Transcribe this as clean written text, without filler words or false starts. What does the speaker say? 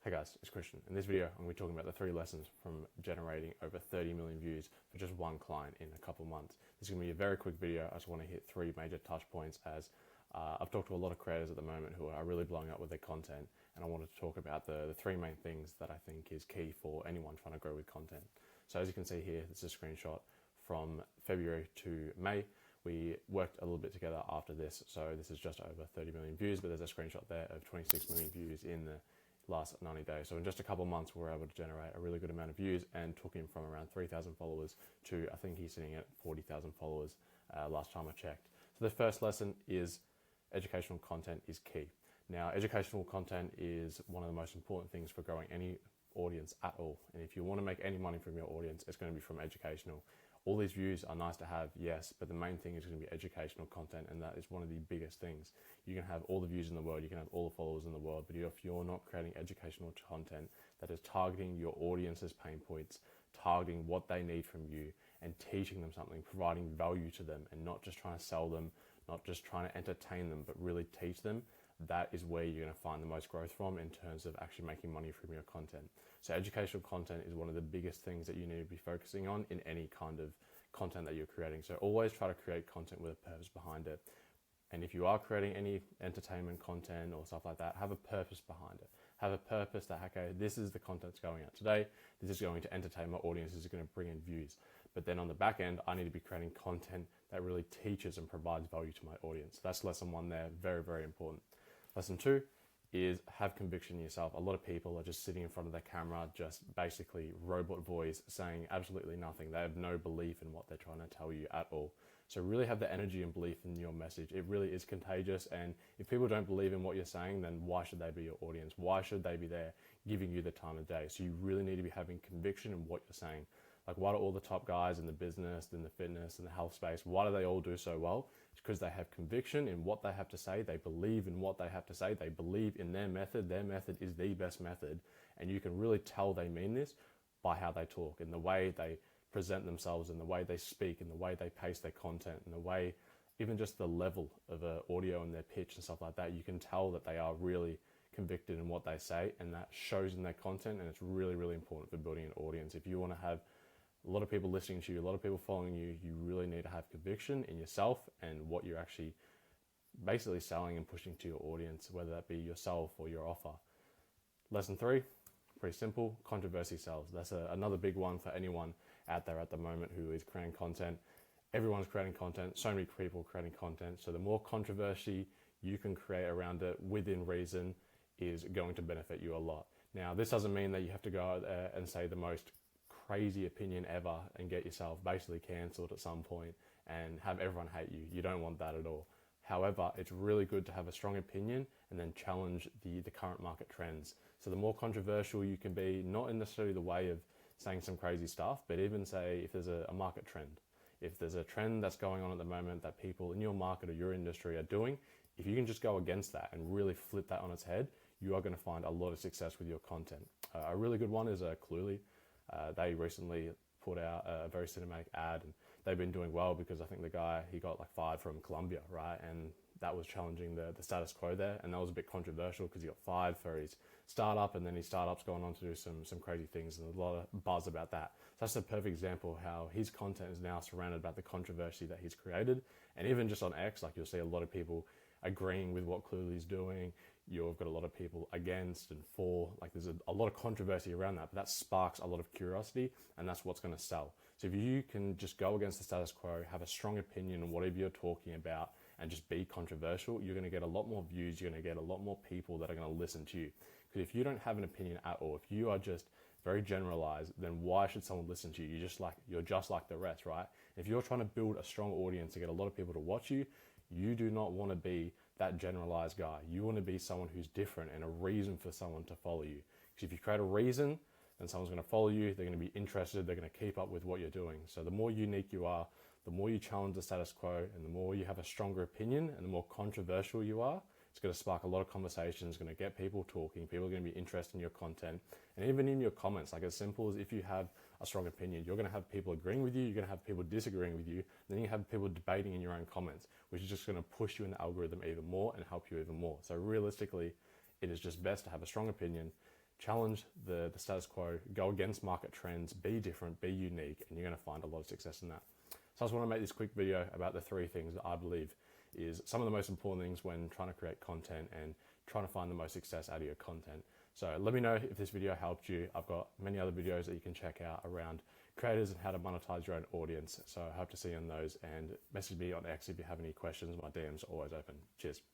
Hey guys, it's Christian. In this video, I'm going to be talking about the 3 lessons from generating over 30 million views for just one client in a couple months. This is going to be a very quick video. I just want to hit 3 major touch points as I've talked to a lot of creators at the moment who are really blowing up with their content, and I wanted to talk about the 3 main things that I think is key for anyone trying to grow with content. So as you can see here, this is a screenshot from February to May. We worked a little bit together after this, so this is just over 30 million views, but there's a screenshot there of 26 million views in the last 90 days. So in just a couple of months, we were able to generate a really good amount of views and took him from around 3,000 followers to, I think he's sitting at 40,000 followers last time I checked. So the first lesson is educational content is key. Now, educational content is one of the most important things for growing any audience at all. And if you want to make any money from your audience, it's going to be from educational. All these views are nice to have, yes, but the main thing is going to be educational content, and that is one of the biggest things. You can have all the views in the world, you can have all the followers in the world, but if you're not creating educational content that is targeting your audience's pain points, targeting what they need from you, and teaching them something, providing value to them, and not just trying to sell them, not just trying to entertain them, but really teach them, that is where you're going to find the most growth from in terms of actually making money from your content. So educational content is one of the biggest things that you need to be focusing on in any kind of content that you're creating. So always try to create content with a purpose behind it. And if you are creating any entertainment content or stuff like that, have a purpose behind it. Have a purpose that, okay, this is the content that's going out today. This is going to entertain my audience. This is going to bring in views. But then on the back end, I need to be creating content that really teaches and provides value to my audience. That's lesson 1 there. Very, very important. Lesson 2 is have conviction in yourself. A lot of people are just sitting in front of their camera, just basically robot voice saying absolutely nothing. They have no belief in what they're trying to tell you at all. So really have the energy and belief in your message. It really is contagious. And if people don't believe in what you're saying, then why should they be your audience? Why should they be there giving you the time of day? So you really need to be having conviction in what you're saying. Like, why do all the top guys in the business, in the fitness, and the health space, why do they all do so well? It's because they have conviction in what they have to say. They believe in what they have to say. They believe in their method. Their method is the best method. And you can really tell they mean this by how they talk, in the way they present themselves, in the way they speak, in the way they pace their content, in the way, even just the level of audio and their pitch and stuff like that. You can tell that they are really convicted in what they say, and that shows in their content. And it's really, really important for building an audience. If you want to have a lot of people listening to you, a lot of people following you, you really need to have conviction in yourself and what you're actually basically selling and pushing to your audience, whether that be yourself or your offer. Lesson 3, pretty simple, controversy sells. That's another big one for anyone out there at the moment who is creating content. Everyone's creating content, so many people creating content. So the more controversy you can create around it within reason is going to benefit you a lot. Now, this doesn't mean that you have to go out there and say the most crazy opinion ever and get yourself basically cancelled at some point and have everyone hate you. You don't want that at all. However, it's really good to have a strong opinion and then challenge the current market trends. So the more controversial you can be, not in necessarily the way of saying some crazy stuff, but even say if there's a market trend, if there's a trend that's going on at the moment that people in your market or your industry are doing, if you can just go against that and really flip that on its head, you are going to find a lot of success with your content. A really good one is Clearly. They recently put out a very cinematic ad, and they've been doing well because I think the guy, he got like fired from Columbia, right? And that was challenging the status quo there, and that was a bit controversial because he got fired for his startup, and then his startup's gone on to do some crazy things, and there's a lot of buzz about that. So that's a perfect example of how his content is now surrounded about the controversy that he's created. And even just on X, like, you'll see a lot of people agreeing with what Clearly's doing. You've got a lot of people against and for, like, there's a lot of controversy around that, but that sparks a lot of curiosity, and that's what's going to sell. So if you can just go against the status quo, have a strong opinion on whatever you're talking about, and just be controversial, you're going to get a lot more views, you're going to get a lot more people that are going to listen to you. Because if you don't have an opinion at all, if you are just very generalized, then why should someone listen to you? You're just like the rest, right? If you're trying to build a strong audience to get a lot of people to watch you, you do not want to be that generalized guy. You want to be someone who's different and a reason for someone to follow you. Because if you create a reason, then someone's going to follow you, they're going to be interested, they're going to keep up with what you're doing. So the more unique you are, the more you challenge the status quo, and the more you have a stronger opinion, and the more controversial you are, it's going to spark a lot of conversations, going to get people talking, people are going to be interested in your content. And even in your comments, like, as simple as if you have a strong opinion, you're going to have people agreeing with you, you're going to have people disagreeing with you, then you have people debating in your own comments, which is just going to push you in the algorithm even more and help you even more. So realistically, it is just best to have a strong opinion, challenge the status quo, go against market trends, be different, be unique, and you're going to find a lot of success in that. So I just want to make this quick video about the 3 things that I believe is some of the most important things when trying to create content and trying to find the most success out of your content. So let me know if this video helped you. I've got many other videos that you can check out around creators and how to monetize your own audience. So I hope to see you on those, and message me on X if you have any questions. My DMs are always open. Cheers.